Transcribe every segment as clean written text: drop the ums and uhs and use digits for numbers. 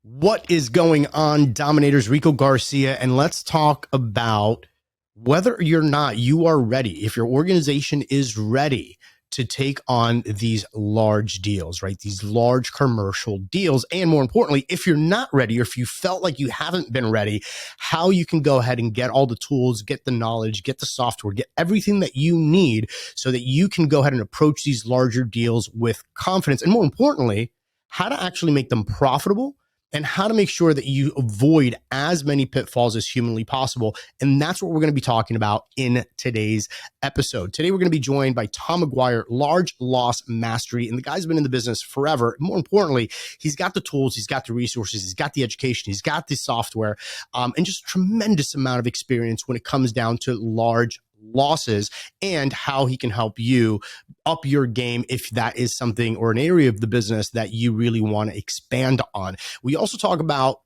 What is going on, Dominators? Rico Garcia, and let's talk about whether or not you are ready, if your organization is ready to take on these large deals, right? These large commercial deals. And more importantly, if you're not ready, or if you felt like you haven't been ready, how you can go ahead and get all the tools, get the knowledge, get the software, get everything that you need so that you can go ahead and approach these larger deals with confidence. And more importantly, how to actually make them profitable and how to make sure that you avoid as many pitfalls as humanly possible. And that's what we're going to be talking about in today's episode. Today, we're going to be joined by Tom McGuire, Large Loss Mastery. And the guy's been in the business forever. More importantly, he's got the tools, he's got the resources, he's got the education, he's got the software, and just a tremendous amount of experience when it comes down to large losses and how he can help you up your game if that is something or an area of the business that you really want to expand on. We also talk about,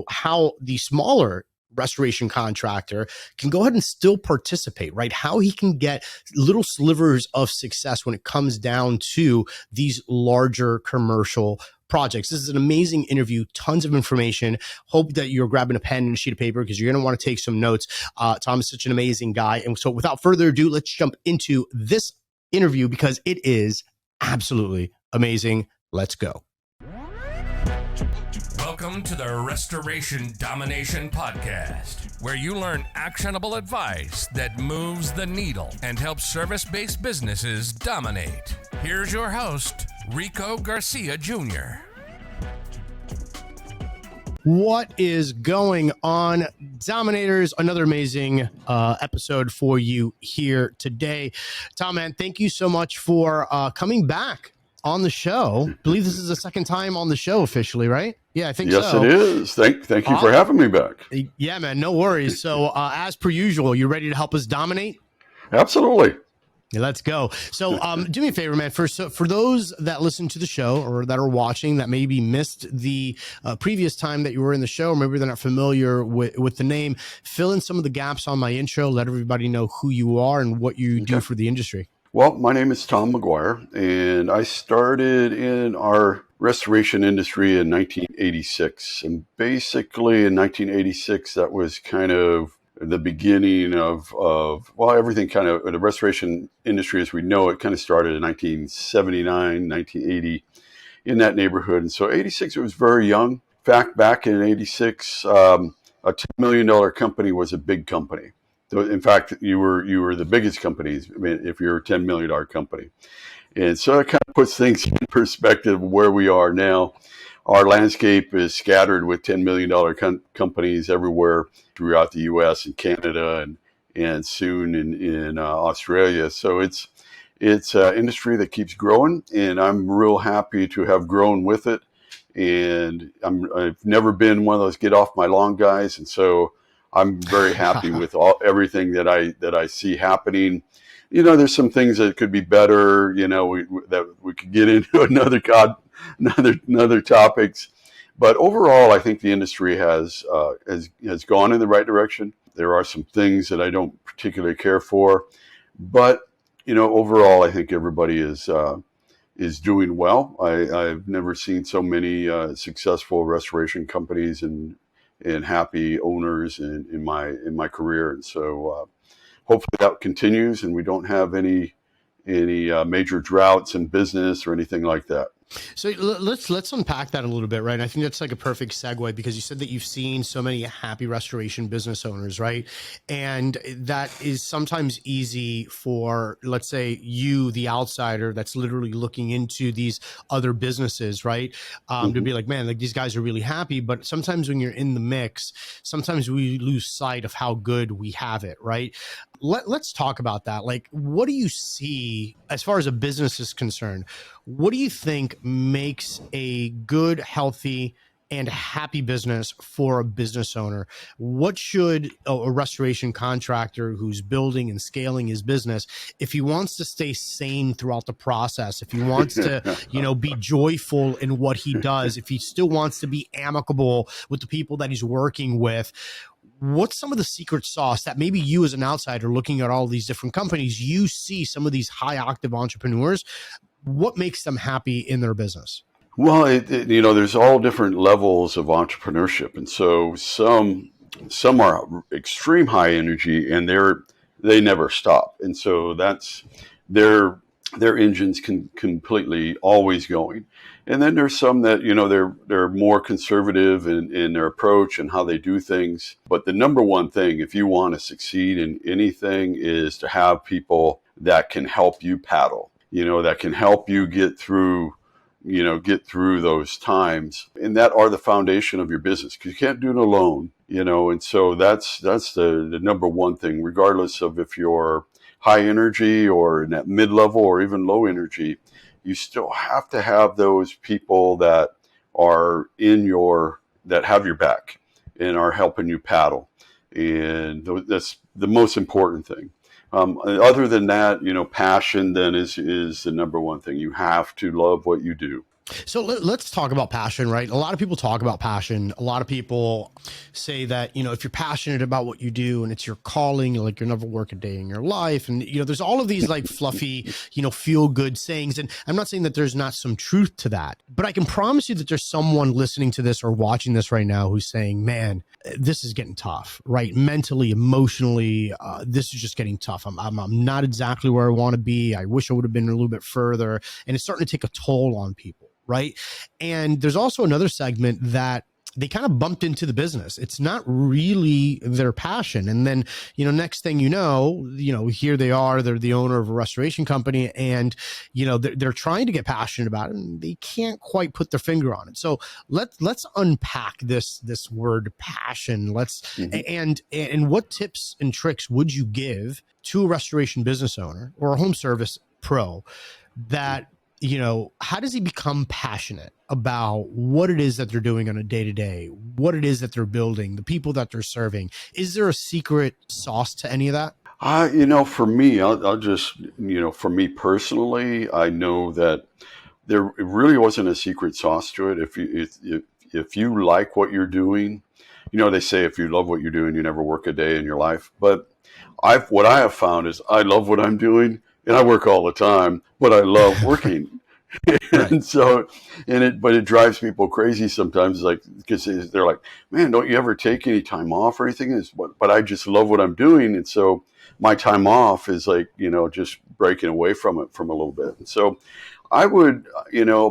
how the smaller restoration contractor can go ahead and still participate, right? How he can get little slivers of success when it comes down to these larger commercial projects. This is an amazing interview, tons of information. Hope that you're grabbing a pen and a sheet of paper because you're going to want to take some notes. Tom is such an amazing guy. And so without further ado, let's jump into this interview because it is absolutely amazing. Let's go. Welcome to the Restoration Domination Podcast, where you learn actionable advice that moves the needle and helps service-based businesses dominate. Here's your host, Rico Garcia Jr. What is going on, Dominators? Another amazing episode for you here today. Tom, man, thank you so much for coming back on the show. I believe this is the second time on the show officially, right? Yeah, I think so. Yes, it is. Thank you for having me back. Yeah, man, no worries. So as per usual, you ready to help us dominate? Absolutely. Yeah, let's go. So do me a favor, man. For those that listen to the show or that are watching that maybe missed the previous time that you were in the show, or maybe they're not familiar with the name, fill in some of the gaps on my intro. Let everybody know who you are and what you do for the industry. Well, my name is Tom McGuire, and I started in our restoration industry in 1986. And basically in 1986, that was kind of the beginning of everything kind of, the restoration industry as we know it kind of started in 1979, 1980, in that neighborhood. And so 86, it was very young. In fact, back in 86, a $10 million company was a big company. So in fact, you were the biggest companies if you're a $10 million company. And so it kind of puts things in perspective of where we are now. Our landscape is scattered with $10 million companies everywhere throughout the U.S. and Canada and soon in Australia. So it's an industry that keeps growing, and I'm real happy to have grown with it. And I've never been one of those get off my lawn guys, and so I'm very happy with everything that I see happening. There's some things that could be better. That we could get into another topics, but overall, I think the industry has gone in the right direction. There are some things that I don't particularly care for, but overall, I think everybody is doing well. I've never seen so many successful restoration companies and happy owners in my career, and so hopefully that continues, and we don't have any major droughts in business or anything like that. So let's unpack that a little bit, right? And I think that's like a perfect segue because you said that you've seen so many happy restoration business owners, right? And that is sometimes easy for, let's say, you, the outsider that's literally looking into these other businesses, right? To be like, man, like these guys are really happy. But sometimes when you're in the mix, sometimes we lose sight of how good we have it, right? Let's talk about that. Like, what do you see as far as a business is concerned? What do you think makes a good, healthy, and happy business for a business owner? What should a restoration contractor who's building and scaling his business, if he wants to stay sane throughout the process, if he wants to, be joyful in what he does, if he still wants to be amicable with the people that he's working with, what's some of the secret sauce that maybe you as an outsider looking at all these different companies, you see some of these high octave entrepreneurs, what makes them happy in their business? Well, there's all different levels of entrepreneurship, and so some are extreme high energy, and they never stop, and so that's their engines can completely always going. And then there's some that they're more conservative in their approach and how they do things. But the number one thing, if you want to succeed in anything, is to have people that can help you paddle. That can help you get through those times, and that are the foundation of your business, because you can't do it alone. And so that's the number one thing, regardless of if you're high energy or in that mid-level or even low energy. You still have to have those people that that have your back and are helping you paddle, and that's the most important thing. Other than that, passion then is the number one thing. You have to love what you do. So let's talk about passion, right? A lot of people talk about passion. A lot of people say that, if you're passionate about what you do and it's your calling, like you'll never work a day in your life. And, there's all of these like fluffy, feel good sayings. And I'm not saying that there's not some truth to that, but I can promise you that there's someone listening to this or watching this right now who's saying, man, this is getting tough, right? Mentally, emotionally, this is just getting tough. I'm not exactly where I want to be. I wish I would have been a little bit further. And it's starting to take a toll on people. Right. And there's also another segment that they kind of bumped into the business. It's not really their passion. And then, next thing here they are, they're the owner of a restoration company, and, they're trying to get passionate about it and they can't quite put their finger on it. So let's unpack this word passion. And what tips and tricks would you give to a restoration business owner or a home service pro that, how does he become passionate about what it is that they're doing on a day-to-day, what it is that they're building, the people that they're serving? Is there a secret sauce to any of that? For me, I'll just, for me personally, I know that there really wasn't a secret sauce to it. If you like what you're doing, they say if you love what you're doing, you never work a day in your life. But what I have found is I love what I'm doing. And I work all the time, but I love working. And so, but it drives people crazy sometimes, like, because they're like, man, don't you ever take any time off or anything? But I just love what I'm doing. And so my time off is like, just breaking away from it from a little bit. And so I would,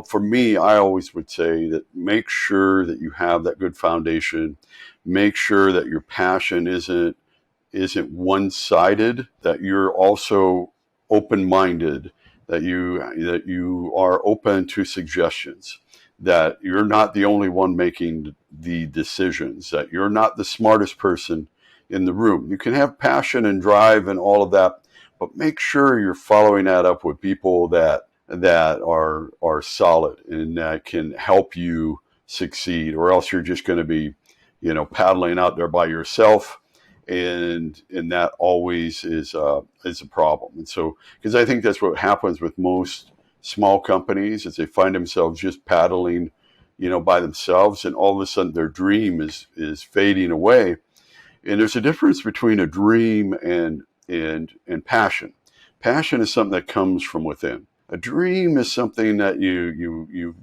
for me, I always would say that make sure that you have that good foundation, make sure that your passion isn't one-sided, that you're also open-minded, that you are open to suggestions, that you're not the only one making the decisions, that you're not the smartest person in the room. You can have passion and drive and all of that, but make sure you're following that up with people that are solid and that can help you succeed, or else you're just going to be, paddling out there by yourself. And that always is a problem. And so, because I think that's what happens with most small companies, is they find themselves just paddling, by themselves, and all of a sudden their dream is fading away. And there's a difference between a dream and passion. Passion is something that comes from within. A dream is something that you've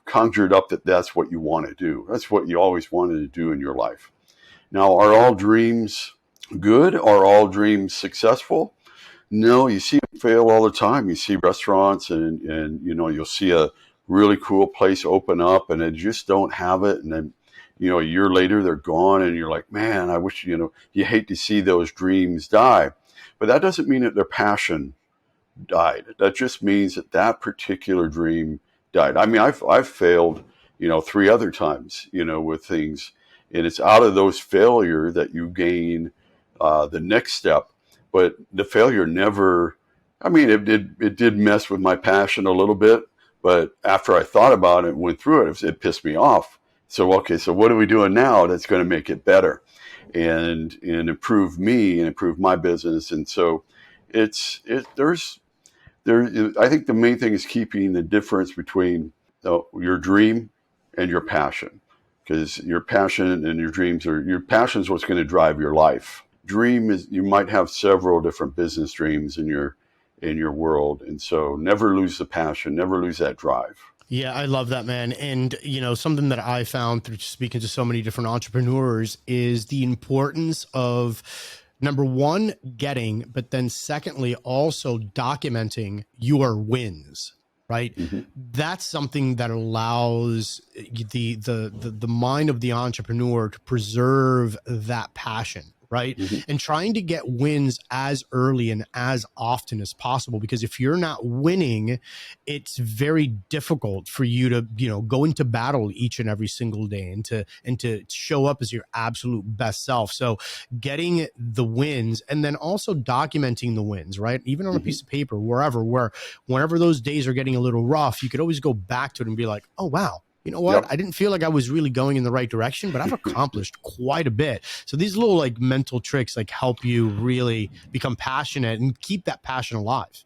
conjured up, that's what you want to do. That's what you always wanted to do in your life. Now, are all dreams good? Are all dreams successful? No, you see them fail all the time. You see restaurants and you'll see a really cool place open up and they just don't have it. And then, a year later they're gone and you're like, man, I wish, you hate to see those dreams die. But that doesn't mean that their passion died. That just means that particular dream died. I mean, I've failed, 3 other times, with things. And it's out of those failure that you gain the next step. But the failure never, it did mess with my passion a little bit. But after I thought about it and went through it, it pissed me off. So, okay, so what are we doing now that's going to make it better and improve me and improve my business? And so I think the main thing is keeping the difference between your dream and your passion. Because your passion and your dreams your passion is what's going to drive your life. Dream is, you might have several different business dreams in your world. And so never lose the passion, never lose that drive. Yeah, I love that, man. And, something that I found through speaking to so many different entrepreneurs is the importance of number one, getting, but then secondly, also documenting your wins. Right. Hmm. That's something that allows the mind of the entrepreneur to preserve that passion. Right. Hmm. And trying to get wins as early and as often as possible, because if you're not winning, it's very difficult for you to go into battle each and every single day and to show up as your absolute best self. So getting the wins and then also documenting the wins, right, even on a Hmm. piece of paper, where whenever those days are getting a little rough, you could always go back to it and be like, oh wow, you know what? Yep. I didn't feel like I was really going in the right direction, but I've accomplished quite a bit. So these little like mental tricks like help you really become passionate and keep that passion alive.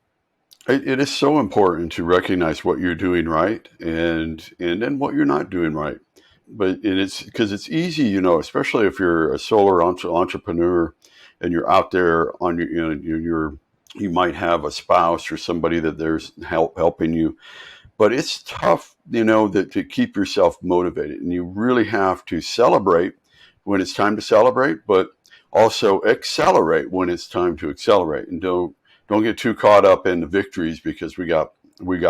It is so important to recognize what you're doing right and then what you're not doing right. But and it's because it's easy, especially if you're a entrepreneur and you're out there on your, you might have a spouse or somebody that there's helping you, but it's tough, that to keep yourself motivated, and you really have to celebrate when it's time to celebrate, but also accelerate when it's time to accelerate, and don't get too caught up in the victories because we got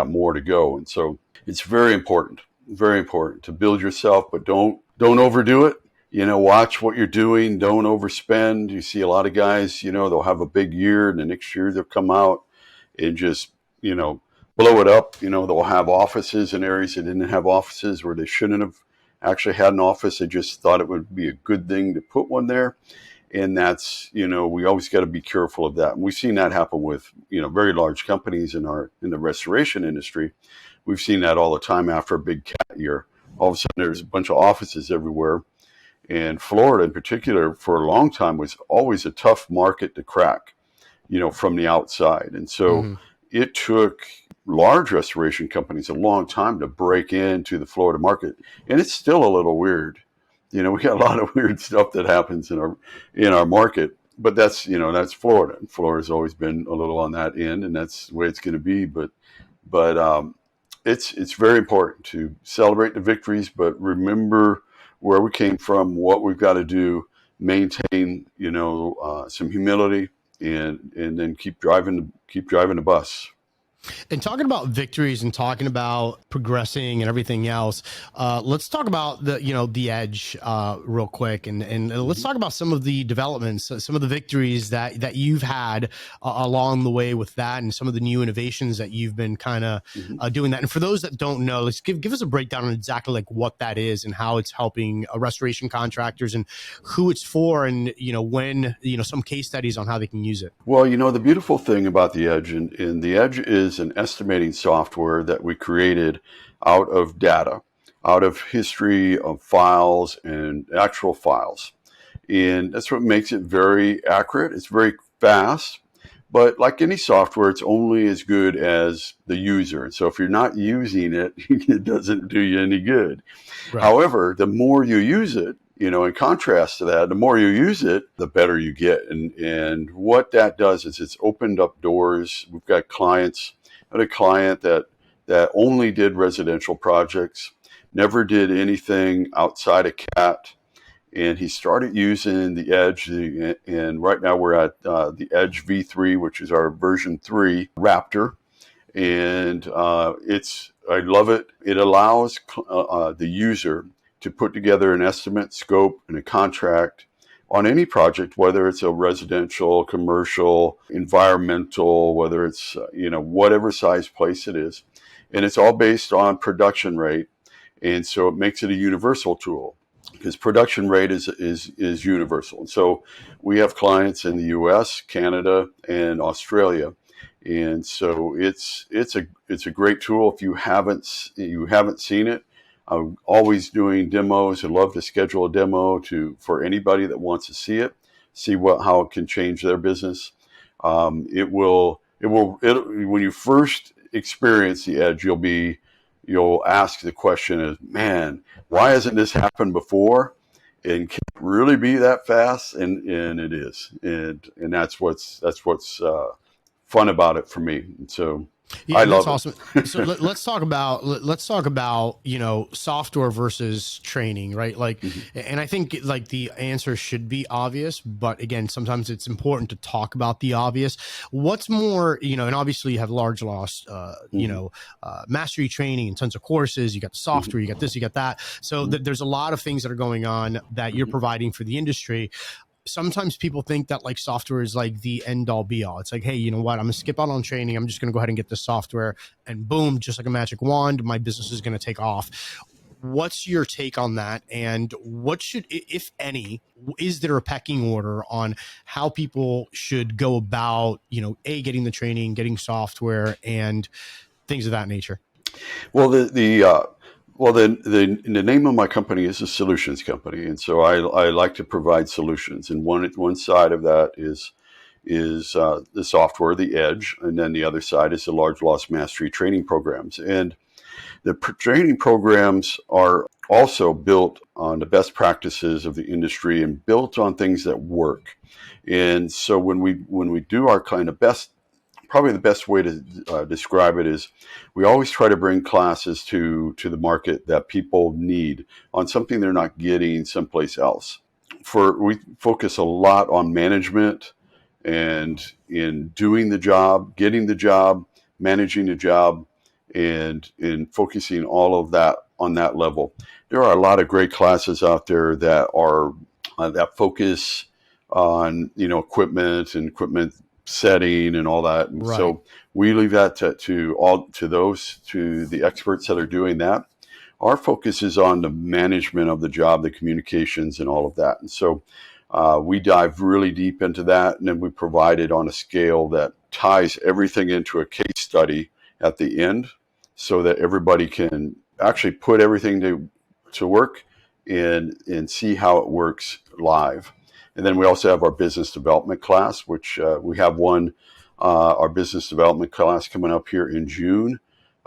more to go. And so it's very important to build yourself, but don't overdo it. Watch what you're doing. Don't overspend. You see a lot of guys, they'll have a big year and the next year they'll come out and just, blow it up. They'll have offices in areas they didn't have offices where they shouldn't have actually had an office. They just thought it would be a good thing to put one there. And that's, we always got to be careful of that. And we've seen that happen with, very large companies in the restoration industry. We've seen that all the time after a big cat year. All of a sudden there's a bunch of offices everywhere. And Florida in particular for a long time was always a tough market to crack, from the outside. And so Mm-hmm. it took large restoration companies a long time to break into the Florida market. And it's still a little weird. We got a lot of weird stuff that happens in our market, but that's Florida. Florida's always been a little on that end, and that's the way it's going to be. But it's very important to celebrate the victories, but remember where we came from, what we've got to do, maintain some humility, and then keep driving the bus. And talking about victories and talking about progressing and everything else, let's talk about the edge real quick, and let's talk about some of the developments, some of the victories that you've had along the way with that, and some of the new innovations that you've been kind of Mhm. doing that. And for those that don't know, let's give us a breakdown on exactly like what that is and how it's helping restoration contractors and who it's for, and when some case studies on how they can use it. Well, the beautiful thing about the Edge, and the Edge is an estimating software that we created out of data, out of history of files and actual files. And that's what makes it very accurate. It's very fast, but like any software, it's only as good as the user. And so if you're not using it, it doesn't do you any good. Right. However, the more you use it, in contrast to that, the more you use it, the better you get. And what that does is it's opened up doors. We've got clients. I had a client that only did residential projects, never did anything outside of CAT, and he started using the Edge. And right now we're at the Edge V3, which is our version 3 Raptor, and I love it. It allows the user to put together an estimate, scope, and a contract on any project, whether it's a residential, commercial, environmental, whether it's whatever size place it is, and it's all based on production rate, and so it makes it a universal tool because production rate is universal. And so we have clients in the U.S., Canada, and Australia. And so it's a great tool. If you haven't seen it, I'm always doing demos. I'd love to schedule a demo for anybody that wants to see it, see how it can change their business. When you first experience the Edge, you'll ask the question is, man, why hasn't this happened before? And can it really be that fast? And it is. And that's what's fun about it for me. And so Yeah, I and that's love awesome. So let's talk about software versus training, right? Like, it. and I think like the answer should be obvious, but again, sometimes it's important to talk about the obvious. What's more, and obviously you have large loss, Hmm. mastery training and tons of courses. You got the software, you got this, you got that. So there's a lot of things that are going on that you're providing for the industry. Sometimes people think that like software is like the end all be all. It's like, hey, you know what? I'm gonna skip out on training. I'm just gonna go ahead and get the software, and boom, just like a magic wand, my business is gonna take off. What's your take on that? And what should, if any, is there a pecking order on how people should go about, getting the training, getting software, and things of that nature? Well, the name of my company is a solutions company, and so I like to provide solutions. And one side of that is the software, the edge, and then the other side is the large loss mastery training programs. And the training programs are also built on the best practices of the industry and built on things that work. And so when we do our kind of best, probably the best way to describe it is we always try to bring classes to the market that people need on something they're not getting someplace else. We focus a lot on management and in doing the job, getting the job, managing the job, and in focusing all of that on that level. There are a lot of great classes out there that are that focus on equipment and equipment setting and all that. And Right. so we leave that to the experts that are doing that. Our focus is on the management of the job, the communications, and all of that. And so we dive really deep into that, and then we provide it on a scale that ties everything into a case study at the end, so that everybody can actually put everything to work and see how it works live. And then we also have our business development class, which we have our business development class coming up here in June,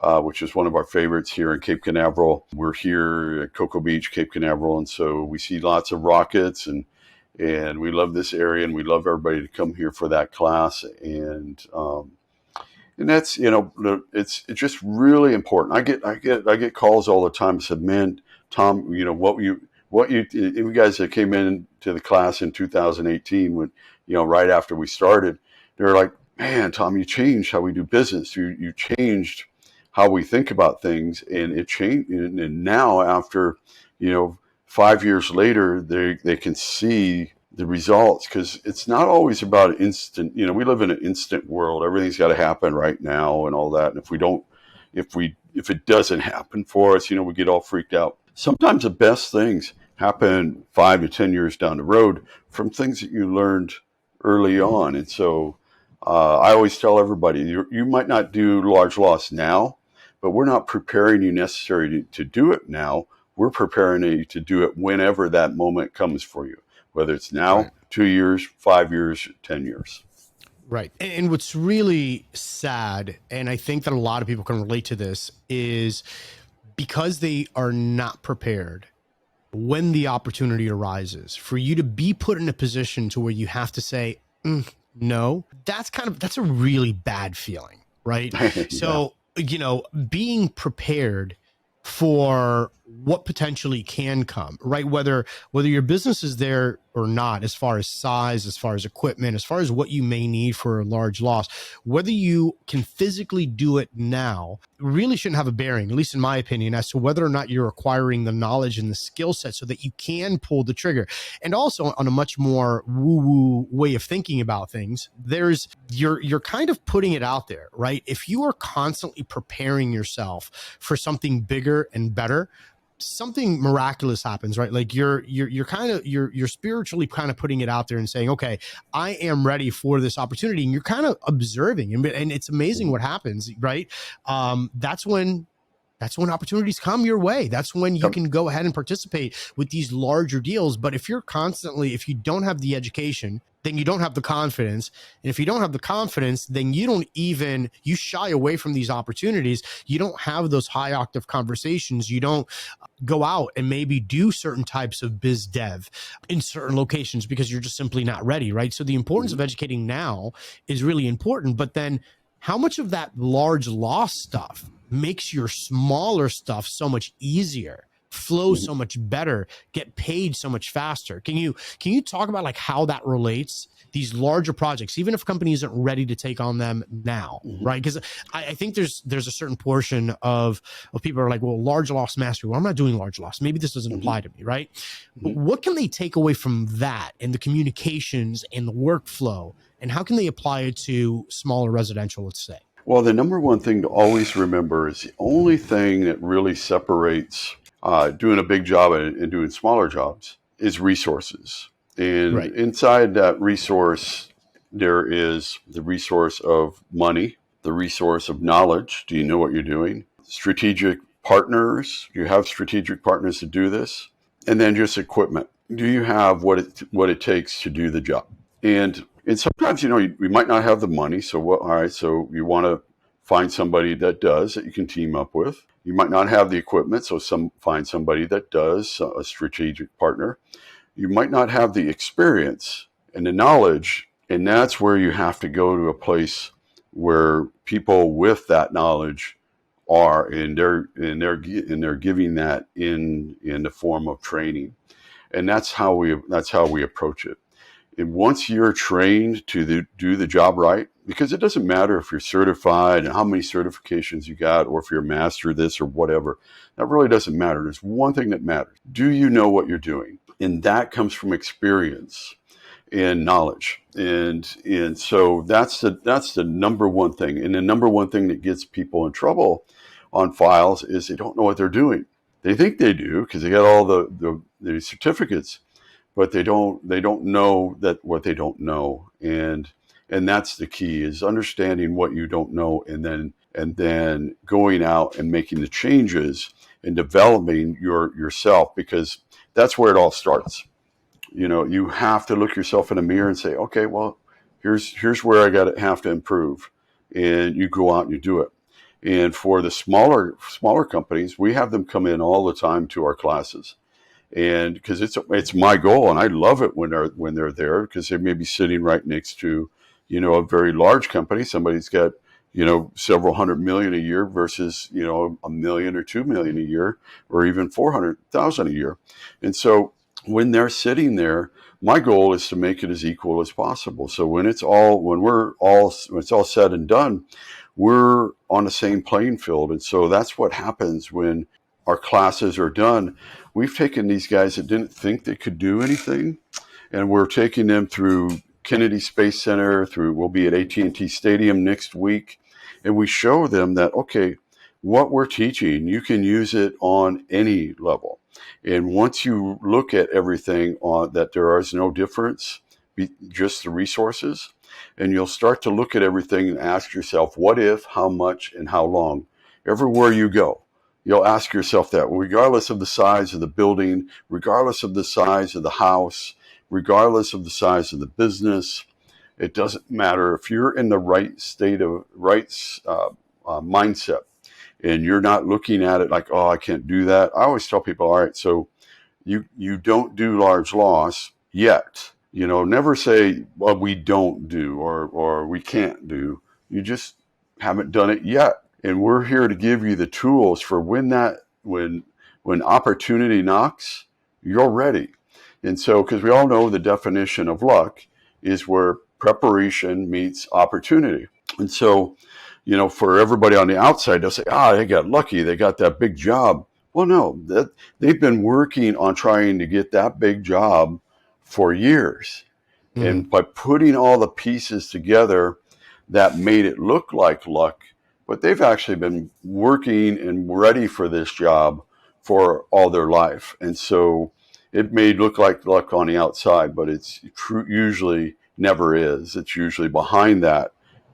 which is one of our favorites here in Cape Canaveral. We're here at Cocoa Beach, Cape Canaveral, and so we see lots of rockets, and we love this area, and we love everybody to come here for that class. And that's it's just really important. I get calls all the time and said, man, Tom, you guys that came in to the class in 2018 when right after we started, they're like, man, Tom, you changed how we do business. You changed how we think about things, and it changed. And now after 5 years later, they can see the results, because it's not always about instant. We live in an instant world. Everything's got to happen right now and all that. And if it doesn't happen for us, we get all freaked out. Sometimes the best things happen 5 to 10 years down the road from things that you learned early on. And so I always tell everybody, you might not do large loss now, but we're not preparing you necessarily to do it now. We're preparing you to do it whenever that moment comes for you, whether it's now, Right. 2 years, 5 years, 10 years. Right. And what's really sad, and I think that a lot of people can relate to this, is because they are not prepared when the opportunity arises for you to be put in a position to where you have to say, no, that's a really bad feeling. Right. Yeah. So, being prepared for what potentially can come, right? Whether your business is there or not, as far as size, as far as equipment, as far as what you may need for a large loss, whether you can physically do it now really shouldn't have a bearing, at least in my opinion, as to whether or not you're acquiring the knowledge and the skill set so that you can pull the trigger. And also, on a much more woo-woo way of thinking about things, you're kind of putting it out there, right? If you are constantly preparing yourself for something bigger and better, something miraculous happens, right? Like you're spiritually kind of putting it out there and saying, okay, I am ready for this opportunity. And you're kind of observing, and it's amazing what happens, right? That's when opportunities come your way. That's when you can go ahead and participate with these larger deals. But if you don't have the education, then you don't have the confidence. And if you don't have the confidence, then you shy away from these opportunities. You don't have those high octave conversations. You don't go out and maybe do certain types of biz dev in certain locations because you're just simply not ready, right? So the importance of educating now is really important. But then how much of that large loss stuff makes your smaller stuff so much easier, flow so much better, get paid so much faster? Can you talk about like how that relates, these larger projects, even if a company isn't ready to take on them now, right? Because I think there's a certain portion of people are like, well, large loss mastery, well, I'm not doing large loss, maybe this doesn't apply to me, right? But what can they take away from that and the communications and the workflow, and how can they apply it to smaller residential, let's say? Well, the number one thing to always remember is the only thing that really separates doing a big job and doing smaller jobs is resources. And Right. inside that resource, there is the resource of money, the resource of knowledge. Do you know what you're doing? Strategic partners. Do you have strategic partners to do this? And then just equipment. Do you have what it takes to do the job? And sometimes, we might not have the money. So all right. So you want to find somebody that does, that you can team up with. You might not have the equipment. So find somebody that does, a strategic partner. You might not have the experience and the knowledge. And that's where you have to go to a place where people with that knowledge are, and they're giving that in the form of training. And that's how we approach it. And once you're trained to do the job right, because it doesn't matter if you're certified and how many certifications you got, or if you're a master this or whatever, that really doesn't matter. There's one thing that matters. Do you know what you're doing? And that comes from experience and knowledge. And so that's the number one thing. And the number one thing that gets people in trouble on files is they don't know what they're doing. They think they do because they got all the certificates, but they don't know that what they don't know. And that's the key, is understanding what you don't know, and then going out and making the changes and developing yourself, because that's where it all starts. You have to look yourself in the mirror and say, okay, well, here's where I have to improve. And you go out and you do it. And for the smaller companies, we have them come in all the time to our classes. And because it's my goal, and I love it when they're there, because they may be sitting right next to, a very large company. Somebody's got, several $100 million a year versus, $1 million or $2 million a year, or even 400,000 a year. And so when they're sitting there, my goal is to make it as equal as possible. So when it's all said and done, we're on the same playing field. And so that's what happens when our classes are done. We've taken these guys that didn't think they could do anything, and we're taking them through Kennedy Space Center, we'll be at AT&T Stadium next week, and we show them that, okay, what we're teaching, you can use it on any level. And once you look at everything that there is no difference, just the resources, and you'll start to look at everything and ask yourself, what if, how much, and how long? Everywhere you go, you'll ask yourself that, regardless of the size of the building, regardless of the size of the house, regardless of the size of the business. It doesn't matter. If you're in the right state of mindset, and you're not looking at it like, oh, I can't do that. I always tell people, all right, so you don't do large loss yet. Never say, well, we don't do, or we can't do. You just haven't done it yet. And we're here to give you the tools for when opportunity knocks, you're ready. And so, because we all know the definition of luck is where preparation meets opportunity. And so, for everybody on the outside, they'll say, they got lucky. They got that big job. Well, no, they've been working on trying to get that big job for years. And by putting all the pieces together, that made it look like luck, but they've actually been working and ready for this job for all their life. And so it may look like luck on the outside, but it's usually never is. It's usually behind that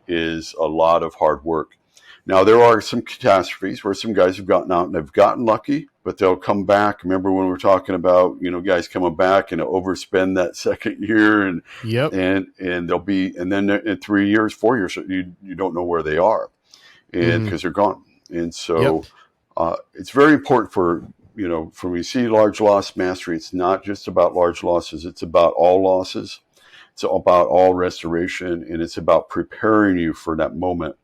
is a lot of hard work. Now, there are some catastrophes where some guys have gotten out and they've gotten lucky, but they'll come back. Remember when we were talking about, guys coming back and overspend that second year, and they'll be, and then in 3 years, 4 years, you don't know where they are, and because they're gone. And so it's very important for when we see large loss mastery, it's not just about large losses. It's about all losses. It's about all restoration, and it's about preparing you for that moment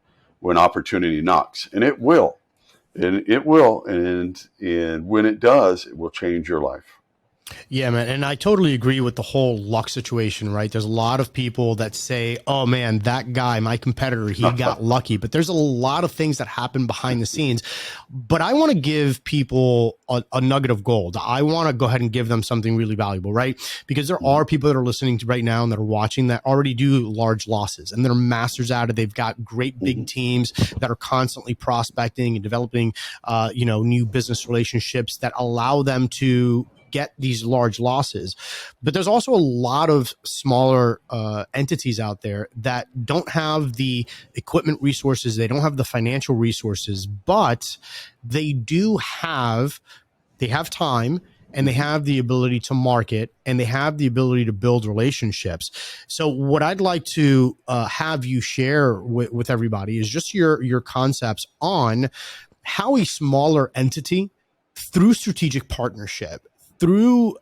when opportunity knocks, and it will. And it will, and when it does, it will change your life. Yeah, man. And I totally agree with the whole luck situation, right? There's a lot of people that say, oh man, that guy, my competitor, he got lucky. But there's a lot of things that happen behind the scenes. But I want to give people a nugget of gold. I want to go ahead and give them something really valuable, right? Because there are people that are listening to right now and that are watching that already do large losses and they're masters at it. They've got great big teams that are constantly prospecting and developing, new business relationships that allow them to get these large losses. But there's also a lot of smaller entities out there that don't have the equipment resources. They don't have the financial resources, but they have time and they have the ability to market and they have the ability to build relationships. So what I'd like to have you share with everybody is just your concepts on how a smaller entity through strategic partnership, through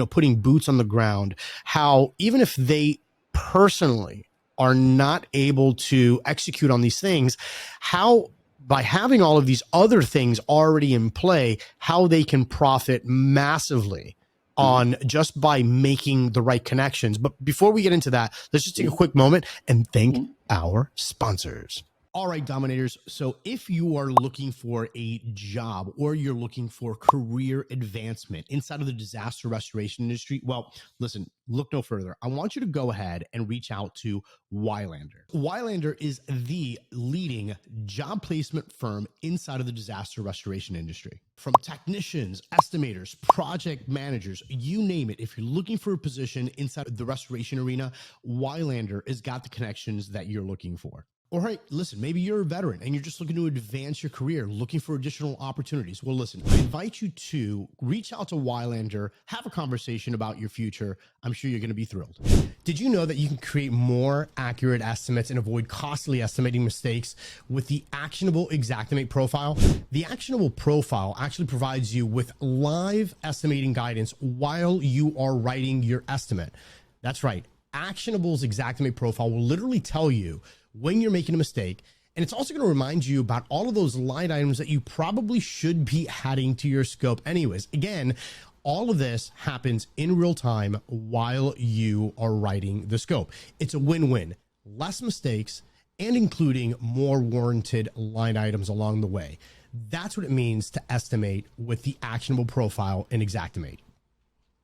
putting boots on the ground, how even if they personally are not able to execute on these things, how by having all of these other things already in play, how they can profit massively on just by making the right connections. But before we get into that, let's just take a quick moment and thank our sponsors. All right, Dominators. So if you are looking for a job or you're looking for career advancement inside of the disaster restoration industry, well, listen, look no further. I want you to go ahead and reach out to Wylander. Wylander is the leading job placement firm inside of the disaster restoration industry. From technicians, estimators, project managers, you name it. If you're looking for a position inside of the restoration arena, Wylander has got the connections that you're looking for. All right, listen, maybe you're a veteran and you're just looking to advance your career, looking for additional opportunities. Well, listen, I invite you to reach out to Wylander, have a conversation about your future. I'm sure you're going to be thrilled. Did you know that you can create more accurate estimates and avoid costly estimating mistakes with the Actionable Xactimate Profile? The Actionable Profile actually provides you with live estimating guidance while you are writing your estimate. That's right. Actionable's Xactimate Profile will literally tell you when you're making a mistake. And it's also going to remind you about all of those line items that you probably should be adding to your scope anyways. Again, all of this happens in real time while you are writing the scope. It's a win-win, less mistakes and including more warranted line items along the way. That's what it means to estimate with the Actionable Profile in Xactimate.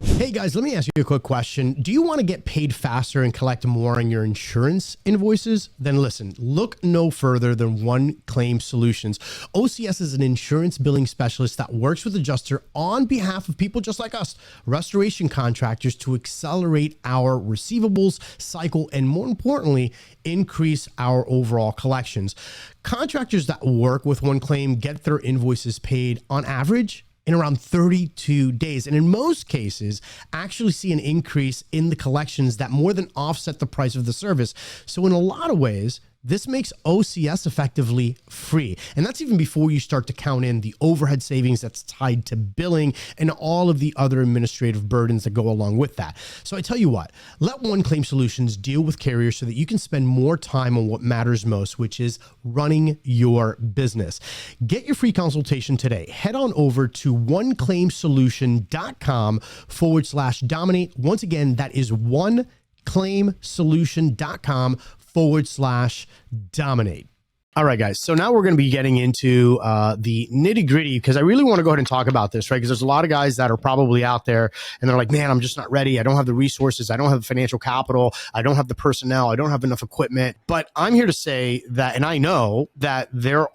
Hey guys, let me ask you a quick question. Do you want to get paid faster and collect more on your insurance invoices? Then listen, look no further than One Claim Solutions. OCS is an insurance billing specialist that works with adjuster on behalf of people just like us, restoration contractors, to accelerate our receivables cycle and, more importantly, increase our overall collections. Contractors that work with One Claim get their invoices paid on average in around 32 days. And in most cases, actually see an increase in the collections that more than offset the price of the service. So in a lot of ways, this makes OCS effectively free. And that's even before you start to count in the overhead savings that's tied to billing and all of the other administrative burdens that go along with that. So I tell you what, let One Claim Solutions deal with carriers so that you can spend more time on what matters most, which is running your business. Get your free consultation today. Head on over to oneclaimsolution.com/dominate. Once again, that is oneclaimsolution.com/dominate. All right, guys. So now we're going to be getting into the nitty gritty because I really want to go ahead and talk about this, right? Because there's a lot of guys that are probably out there and they're like, man, I'm just not ready. I don't have the resources. I don't have the financial capital. I don't have the personnel. I don't have enough equipment. But I'm here to say that, and I know that there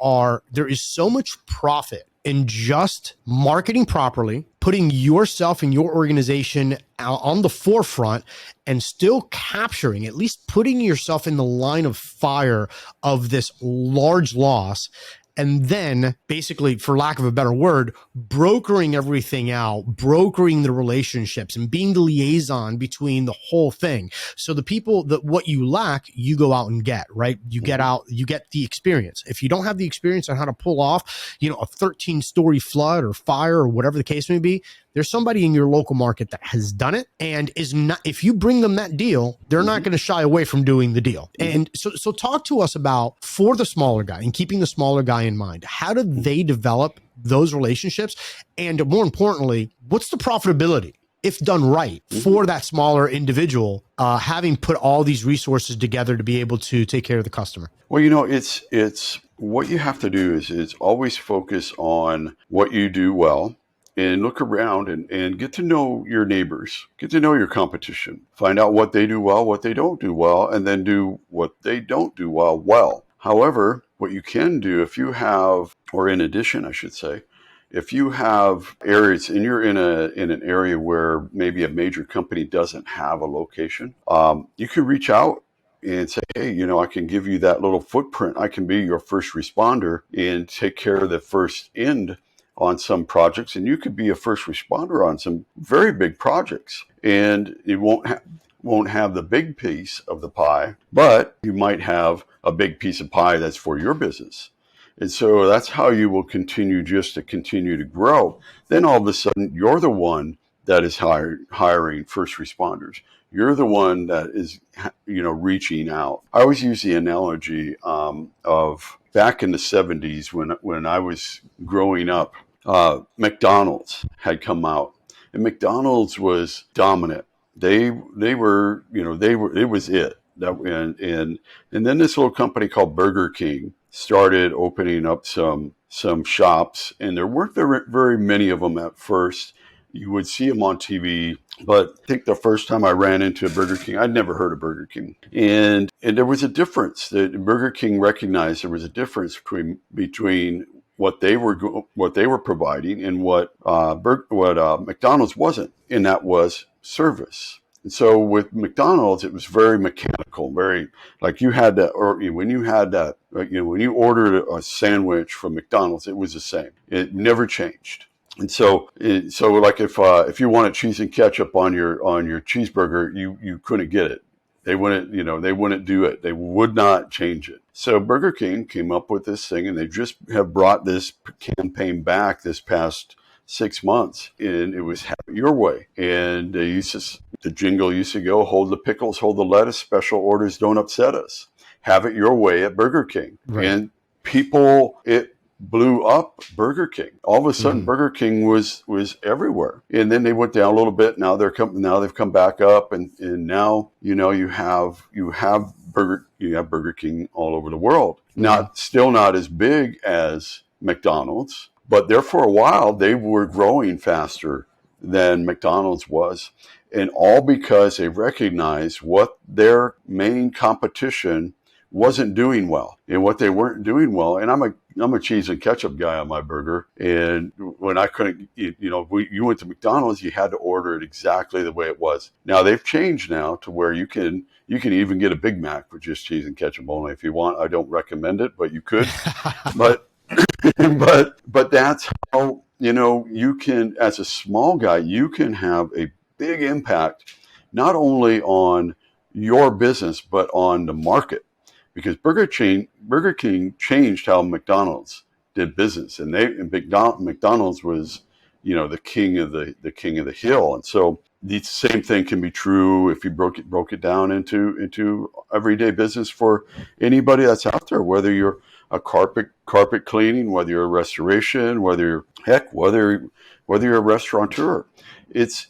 is so much profit in just marketing properly, putting yourself and your organization out on the forefront and still capturing, at least putting yourself in the line of fire of this large loss. And then basically, for lack of a better word, brokering everything out, brokering the relationships and being the liaison between the whole thing. So the people that what you lack, you go out and get, right? You get out, you get the experience. If you don't have the experience on how to pull off, a 13-story flood or fire or whatever the case may be, there's somebody in your local market that has done it and is not, if you bring them that deal, they're not going to shy away from doing the deal. And so talk to us about, for the smaller guy and keeping the smaller guy in mind, how do they develop those relationships? And more importantly, what's the profitability, if done right, for that smaller individual, having put all these resources together to be able to take care of the customer? Well, it's what you have to do is always focus on what you do well and look around and get to know your neighbors, get to know your competition, find out what they do well, what they don't do well, and then do what they don't do well. However, what you can do if you have, or in addition, I should say, if you have areas and you're in an area where maybe a major company doesn't have a location, you can reach out and say, hey, I can give you that little footprint. I can be your first responder and take care of the first end on some projects. And you could be a first responder on some very big projects. And you won't have the big piece of the pie, but you might have a big piece of pie that's for your business. And so that's how you will continue to grow. Then all of a sudden, you're the one that is hiring first responders. You're the one that is, reaching out. I always use the analogy of back in the 70s when I was growing up, McDonald's had come out, and McDonald's was dominant. They were, it was it. And then this little company called Burger King started opening up some shops, and there weren't very many of them at first. You would see them on TV, but I think the first time I ran into a Burger King, I'd never heard of Burger King, and there was a difference. That Burger King recognized there was a difference between what they were providing and what McDonald's wasn't, and that was service. And so with McDonald's, it was very mechanical, very like you had that, or when you had that, when you ordered a sandwich from McDonald's, it was the same. It never changed. And so like if you wanted cheese and ketchup on your cheeseburger, you couldn't get it. They wouldn't do it. They would not change it. So Burger King came up with this thing, and they just have brought this campaign back this past 6 months, and it was have it your way. And the jingle used to go, hold the pickles, hold the lettuce, special orders don't upset us. Have it your way at Burger King. Right. And it blew up Burger King. All of a sudden, Burger King was everywhere. And then they went down a little bit. Now they've come back up, and now you have Burger King all over the world. Still not as big as McDonald's, but there for a while they were growing faster than McDonald's was, and all because they recognized what their main competition wasn't doing well, and what they weren't doing well. And I'm a cheese and ketchup guy on my burger, and when I couldn't, you went to McDonald's, you had to order it exactly the way it was. Now they've changed now to where you can even get a Big Mac with just cheese and ketchup only if you want. I don't recommend it, but you could. but that's how you can, as a small guy, you can have a big impact not only on your business but on the market. Because Burger King changed how McDonald's did business, and McDonald's was, the king of the hill. And so the same thing can be true if you broke it down into everyday business for anybody that's out there, whether you're a carpet cleaning, whether you're a restoration, whether you're a restaurateur. It's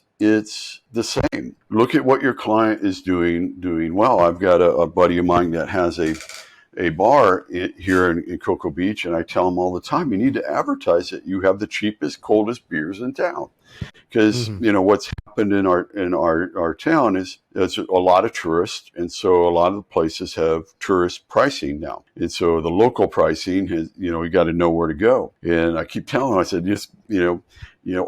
the same. Look at what your client is doing well. I've got a buddy of mine that has a bar here in Cocoa Beach, and I tell him all the time, you need to advertise it. You have the cheapest, coldest beers in town. Because what's happened in our town is there's a lot of tourists, and so a lot of the places have tourist pricing now. And so the local pricing has, you got to know where to go. And I keep telling him, I said, just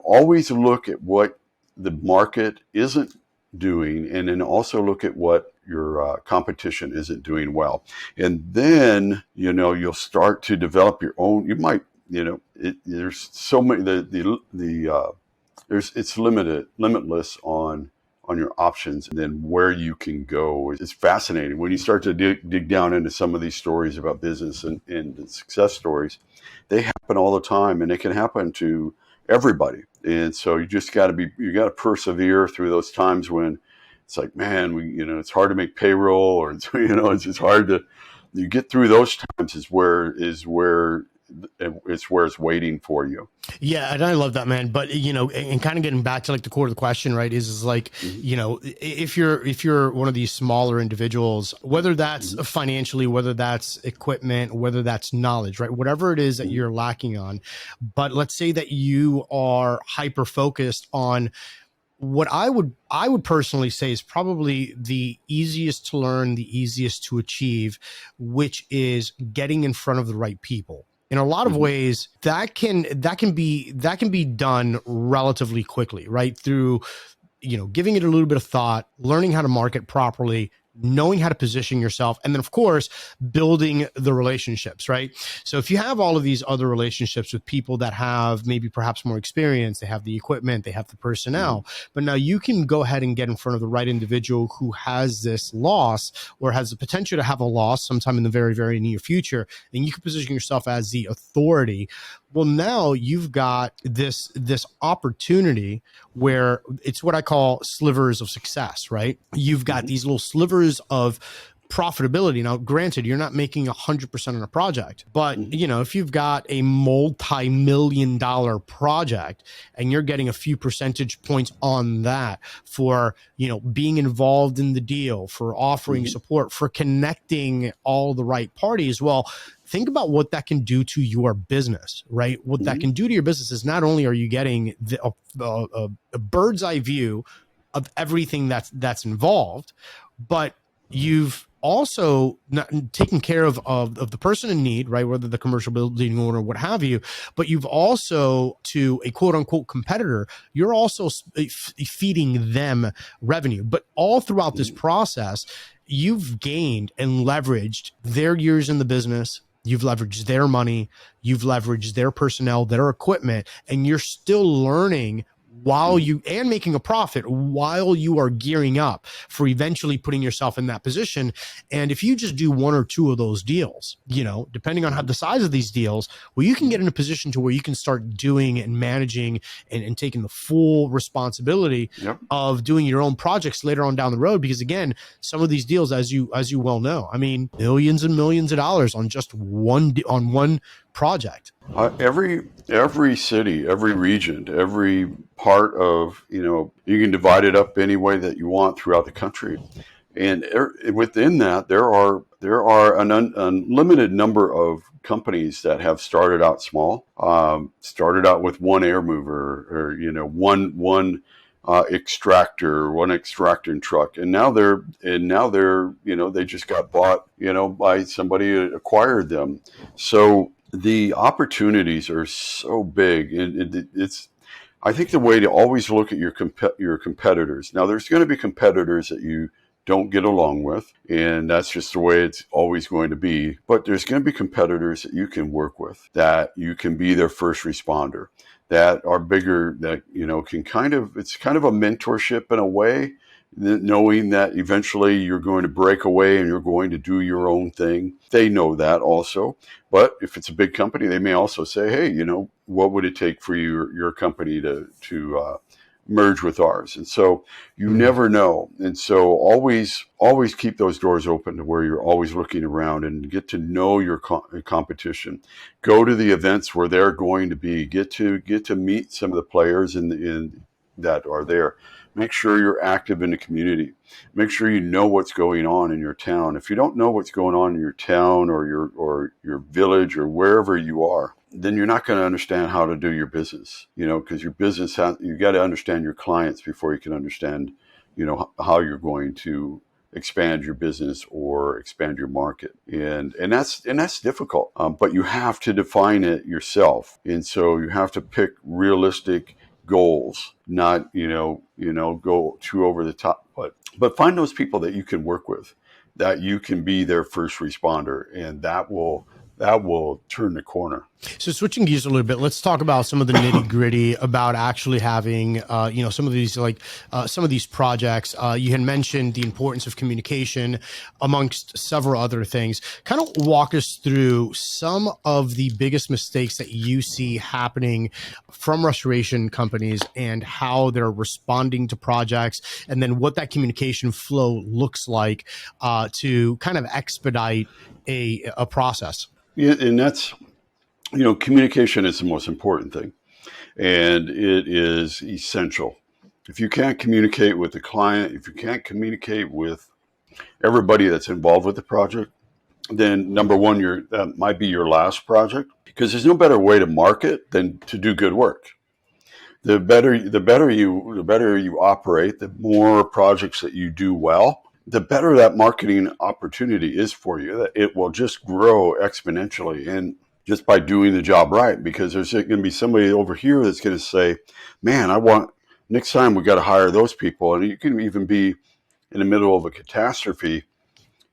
always look at what the market isn't doing, and then also look at what your competition isn't doing well. And then, you'll start to develop your own. You might, there's so many, it's limitless on your options, and then where you can go. It's fascinating when you start to dig down into some of these stories about business and success stories. They happen all the time, and they can happen to everybody. And so you got to persevere through those times when it's like, man, it's hard to make payroll, or it's just hard to. You get through those times is where it's waiting for you. Yeah, and I love that, man. But and kind of getting back to like the core of the question, right? Is like, Mm-hmm. if you're one of these smaller individuals, whether that's Mm-hmm. financially, whether that's equipment, whether that's knowledge, right? Whatever it is that Mm-hmm. you're lacking on, but let's say that you are hyper focused on what I would personally say is probably the easiest to learn, the easiest to achieve, which is getting in front of the right people. In a lot of Mm-hmm. ways, that can be done relatively quickly, right? Through giving it a little bit of thought, learning how to market properly, knowing how to position yourself, and then of course building the relationships, right? So if you have all of these other relationships with people that have maybe perhaps more experience, they have the equipment, they have the personnel, but now you can go ahead and get in front of the right individual who has this loss or has the potential to have a loss sometime in the very, very near future, and you can position yourself as the authority. Well, now you've got this opportunity where it's what I call slivers of success, right? You've got Mm-hmm. these little slivers of profitability. Now, granted, you're not making 100% on a project, but Mm-hmm. if you've got a multi-million-dollar project and you're getting a few percentage points on that for, being involved in the deal, for offering Mm-hmm. support, for connecting all the right parties, well, think about what that can do to your business, right? What that Mm-hmm. can do to your business is not only are you getting a bird's eye view of everything that's involved, but you've also not taken care of the person in need, right? Whether the commercial building owner, what have you, but you've also, to a quote unquote competitor, you're also feeding them revenue. But all throughout this process, you've gained and leveraged their years in the business. You've leveraged their money, you've leveraged their personnel, their equipment, and you're still learning while Mm-hmm. you and making a profit while you are gearing up for eventually putting yourself in that position. And if you just do one or two of those deals, depending on how the size of these deals, well, you can get in a position to where you can start doing and managing and taking the full responsibility Yep. of doing your own projects later on down the road. Because again, some of these deals, as you well know, I mean, millions and millions of dollars on just one project. Every city, every region, every part of, you can divide it up any way that you want throughout the country. And within that, there are an unlimited number of companies that have started out small, started out with one air mover, or one extractor, one extracting truck, and now they're they just got bought by somebody who acquired them. So the opportunities are so big, and it's. I think the way to always look at your competitors. Now, there's going to be competitors that you don't get along with, and that's just the way it's always going to be. But there's going to be competitors that you can work with, that you can be their first responder, that are bigger, that it's kind of a mentorship in a way, knowing that eventually you're going to break away and you're going to do your own thing. They know that also. But if it's a big company, they may also say, hey, what would it take for your company to merge with ours? And so you never know. And so always keep those doors open to where you're always looking around and get to know your competition. Go to the events where they're going to be. Get to meet some of the players in that are there. Make sure you're active in the community. Make sure you know what's going on in your town. If you don't know what's going on in your town or your village or wherever you are, then you're not going to understand how to do your business, because your business you got to understand your clients before you can understand, how you're going to expand your business or expand your market. And that's difficult. But you have to define it yourself. And so you have to pick realistic goals, not, go too over the top, but find those people that you can work with, that you can be their first responder, and that will turn the corner. So switching gears a little bit, let's talk about some of the nitty gritty about actually having, some of these some of these projects. You had mentioned the importance of communication, amongst several other things. Kind of walk us through some of the biggest mistakes that you see happening from restoration companies and how they're responding to projects, and then what that communication flow looks like to kind of expedite a process. Yeah, and that's, communication is the most important thing, and it is essential. If you can't communicate with the client, if you can't communicate with everybody that's involved with the project, then number one, that might be your last project, because there's no better way to market than to do good work. The better you operate, the more projects that you do well, the better that marketing opportunity is for you. It will just grow exponentially, and just by doing the job right, because there's going to be somebody over here that's going to say, man, next time we got to hire those people. And you can even be in the middle of a catastrophe,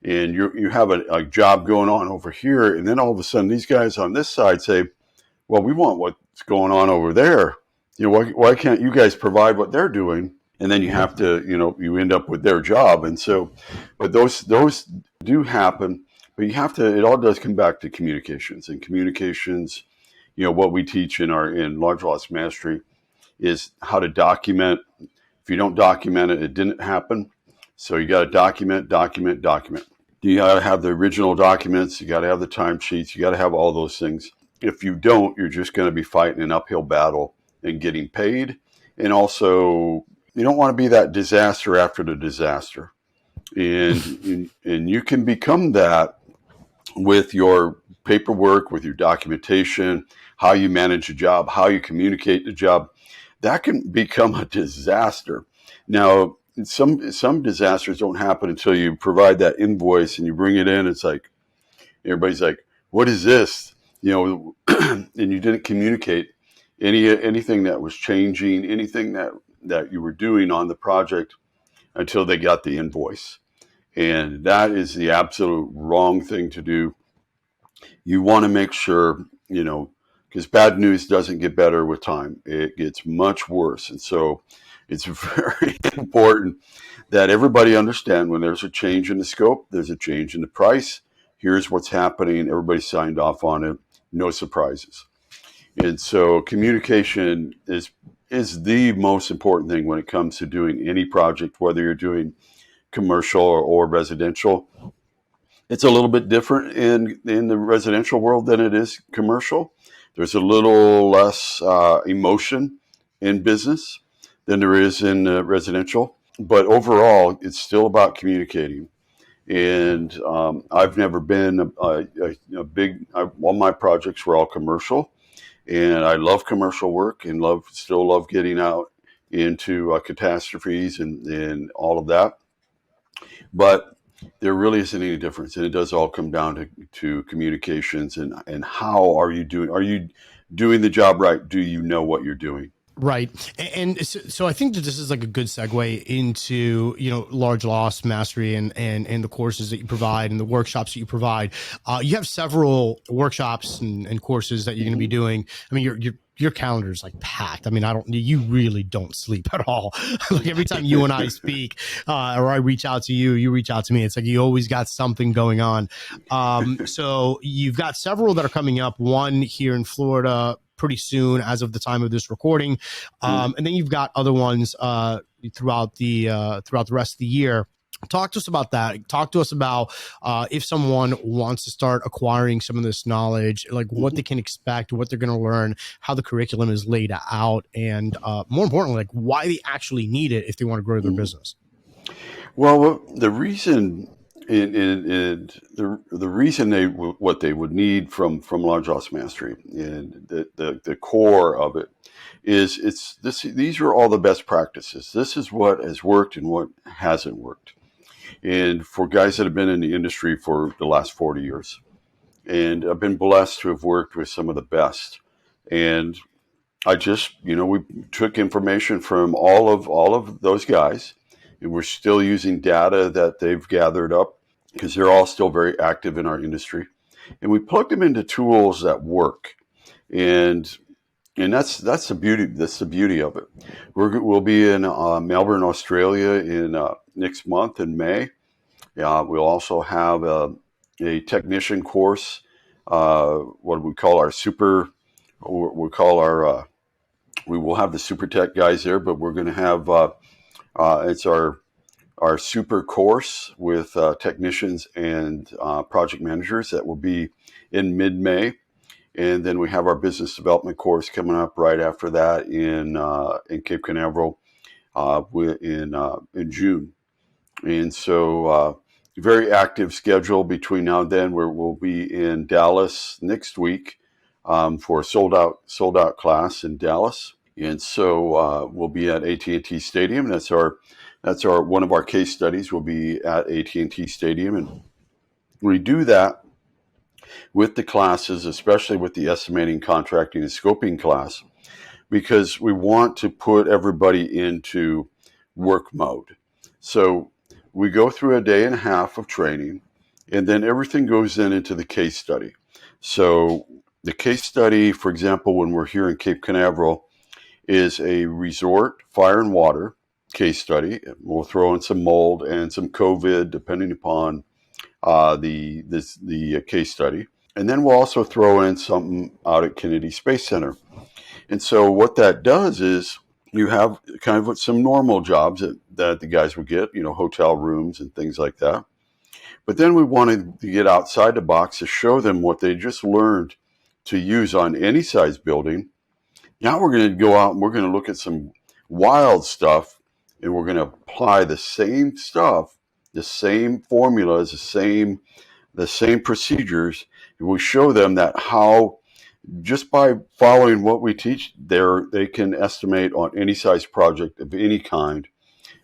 and you have a job going on over here, and then all of a sudden these guys on this side say, well, we want what's going on over there. Why can't you guys provide what they're doing? And then you have to, you end up with their job. And so, but those do happen, but it all does come back to communications. And communications, what we teach in large loss mastery is how to document. If you don't document it, it didn't happen. So you got to document. You got to have the original documents. You got to have the timesheets. You got to have all those things. If you don't, you're just going to be fighting an uphill battle and getting paid. And also, you don't want to be that disaster after the disaster. And you can become that with your paperwork, with your documentation, how you manage a job, how you communicate the job. That can become a disaster. Now, some disasters don't happen until you provide that invoice and you bring it in. It's like, everybody's like, what is this? And you didn't communicate anything that was changing, anything that you were doing on the project until they got the invoice. And that is the absolute wrong thing to do. You want to make sure, because bad news doesn't get better with time. It gets much worse. And so it's very important that everybody understand when there's a change in the scope, there's a change in the price. Here's what's happening. Everybody signed off on it. No surprises. And so communication is the most important thing when it comes to doing any project, whether you're doing commercial or residential. It's a little bit different in the residential world than it is commercial. There's a little less emotion in business than there is in residential. But overall, it's still about communicating. And I've never been a big, all my projects were all commercial. And I love commercial work and still love getting out into catastrophes and all of that. But there really isn't any difference. And it does all come down to communications and how are you doing? Are you doing the job right? Do you know what you're doing? Right. And so I think that this is like a good segue into, large loss mastery and the courses that you provide and the workshops that you provide. You have several workshops and courses that you're going to be doing. I mean, your calendar is like packed. I mean, you really don't sleep at all. Like every time you and I speak, or I reach out to you, you reach out to me. It's like, you always got something going on. So you've got several that are coming up, one here in Florida pretty soon as of the time of this recording. And then you've got other ones throughout the rest of the year. Talk to us about that. Talk to us about if someone wants to start acquiring some of this knowledge, like what they can expect, what they're going to learn, how the curriculum is laid out, and more importantly, like why they actually need it if they want to grow their business. Well, the reason the reason what they would need from large loss mastery and the core of it is these are all the best practices. This is what has worked and what hasn't worked. And for guys that have been in the industry for the last 40 years, and I've been blessed to have worked with some of the best. And I just, we took information from all of those guys, and we're still using data that they've gathered up because they're all still very active in our industry. And we plugged them into tools that work. and that's the beauty. That's the beauty of it. We'll be in Melbourne, Australia, in next month in May. We'll also have a technician course. What we call our super. We call our. We will have the super tech guys there, but we're going to have it's our super course with technicians and project managers that will be in mid-May. And then we have our business development course coming up right after that in Cape Canaveral in June. And so very active schedule between now and then. We'll be in Dallas next week for a sold out class in Dallas. And so we'll be at AT&T Stadium. That's our one of our case studies. Will be at AT&T Stadium, and we do that with the classes, especially with the estimating, contracting, and scoping class, because we want to put everybody into work mode. So we go through a day and a half of training, and then everything goes into the case study. So the case study, for example, when we're here in Cape Canaveral, is a resort fire and water case study. We'll throw in some mold and some COVID, depending upon the case study. And then we'll also throw in something out at Kennedy Space Center. And so what that does is you have kind of some normal jobs that the guys would get, hotel rooms and things like that. But then we wanted to get outside the box to show them what they just learned to use on any size building. Now we're going to go out and we're going to look at some wild stuff, and we're going to apply the same stuff, the same formulas, the same procedures. And we show them that how just by following what we teach there, they can estimate on any size project of any kind.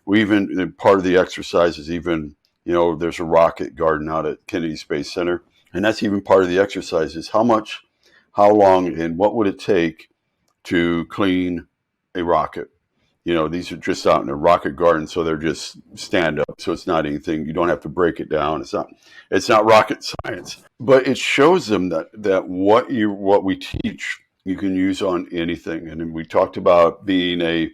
We even, part of the exercise is even, there's a rocket garden out at Kennedy Space Center. And that's even part of the exercise is how long, and what would it take to clean a rocket. These are just out in a rocket garden, so they're just stand up. So it's not anything. You don't have to break it down. It's not rocket science, but it shows them that what we teach you can use on anything. And then we talked about being a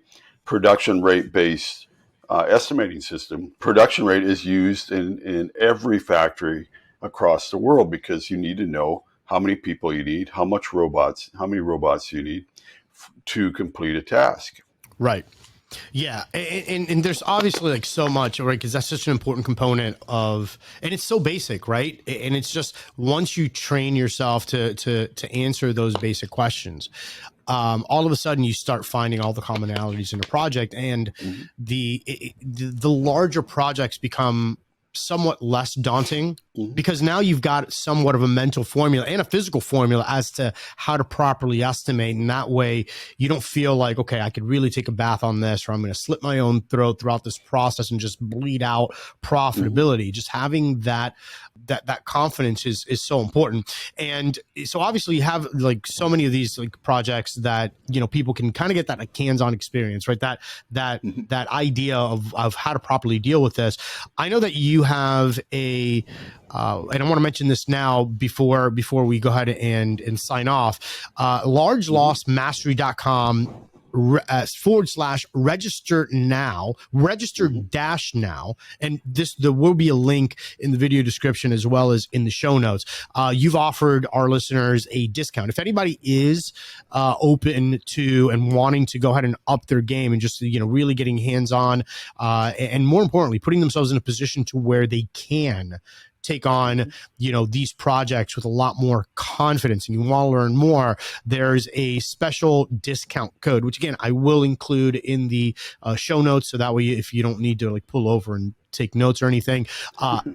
production rate based estimating system. Production rate is used in every factory across the world because you need to know how many people you need, how many robots you need to complete a task. Right. Yeah. And there's obviously like so much, right? Because that's such an important component of, and it's so basic, right? And it's just once you train yourself to answer those basic questions, all of a sudden you start finding all the commonalities in a project, and the larger projects become somewhat less daunting because now you've got somewhat of a mental formula and a physical formula as to how to properly estimate. And that way you don't feel like, okay, I could really take a bath on this, or I'm going to slit my own throat throughout this process and just bleed out profitability. Just having that confidence is so important. And so obviously you have like so many of these like projects that, people can kind of get that like hands-on experience, right? That idea of how to properly deal with this. I know that you have and I want to mention this now before we go ahead and sign off, largelossmastery.com /register now, register-now. And there will be a link in the video description as well as in the show notes. You've offered our listeners a discount. If anybody is open to and wanting to go ahead and up their game and just, really getting hands-on, and more importantly, putting themselves in a position to where they can take on, these projects with a lot more confidence, and you want to learn more, there's a special discount code, which again, I will include in the show notes. So that way, if you don't need to like pull over and take notes or anything,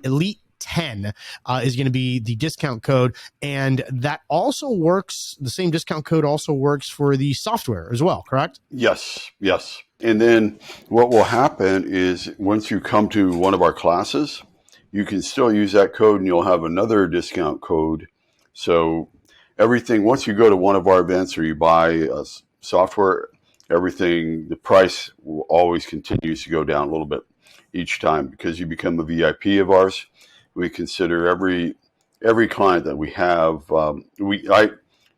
Elite 10 is going to be the discount code. And that also works. The same discount code also works for the software as well, correct? Yes. And then what will happen is once you come to one of our classes, you can still use that code and you'll have another discount code. So everything, once you go to one of our events or you buy software, the price will always continues to go down a little bit each time because you become a VIP of ours. We consider every client that we have.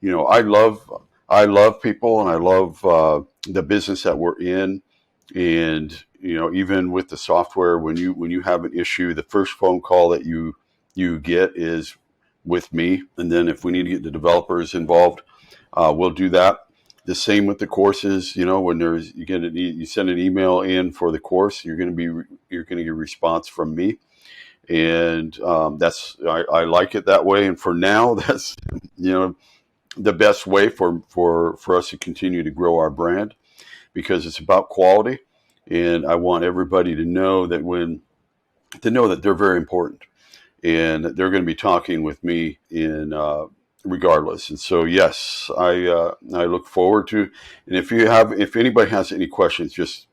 I love people, and I love the business that we're in. And even with the software, when you have an issue, the first phone call that you get is with me. And then if we need to get the developers involved, we'll do that. The same with the courses. When you send an email in for the course, you're going to get a response from me. And I like it that way. And for now, that's the best way for us to continue to grow our brand, because it's about quality. And I want everybody to know that they're very important, and that they're going to be talking with me in regardless. And so, yes, I look forward to. And if anybody has any questions, just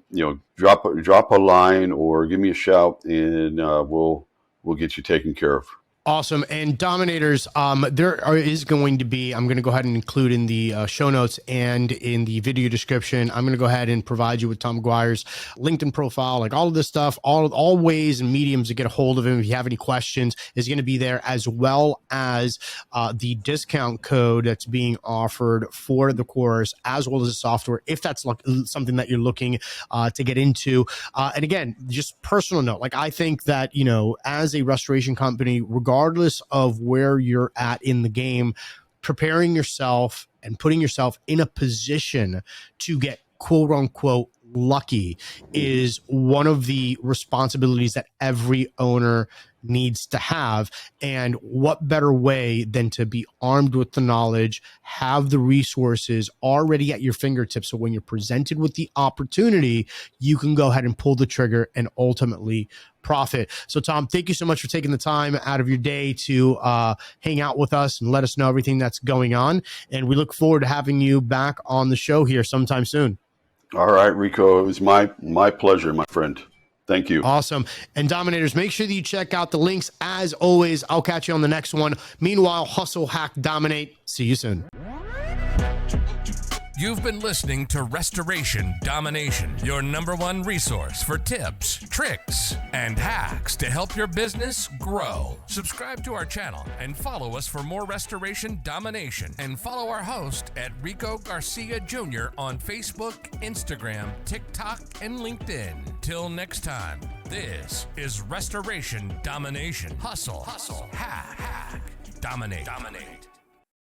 drop a line or give me a shout, and we'll get you taken care of. Awesome. And Dominators, is going to be, I'm going to go ahead and include in the show notes and in the video description, I'm going to go ahead and provide you with Tom McGuire's LinkedIn profile, like all of this stuff, all ways and mediums to get a hold of him. If you have any questions, is going to be there, as well as the discount code that's being offered for the course, as well as the software, if that's something that you're looking to get into. And again, just personal note, like I think that, as a restoration company, regardless of where you're at in the game, preparing yourself and putting yourself in a position to get quote unquote lucky is one of the responsibilities that every owner needs to have. And what better way than to be armed with the knowledge, have the resources already at your fingertips, so when you're presented with the opportunity, you can go ahead and pull the trigger and ultimately profit. So Tom, thank you so much for taking the time out of your day to hang out with us and let us know everything that's going on. And we look forward to having you back on the show here sometime soon. All right, Rico, it was my pleasure, my friend. Thank you. Awesome. And Dominators, make sure that you check out the links. As always, I'll catch you on the next one. Meanwhile, hustle, hack, dominate. See you soon. You've been listening to Restoration Domination, your #1 resource for tips, tricks, and hacks to help your business grow. Subscribe to our channel and follow us for more Restoration Domination. And follow our host at Rico Garcia Jr. on Facebook, Instagram, TikTok, and LinkedIn. Till next time, this is Restoration Domination. Hustle, hack, dominate.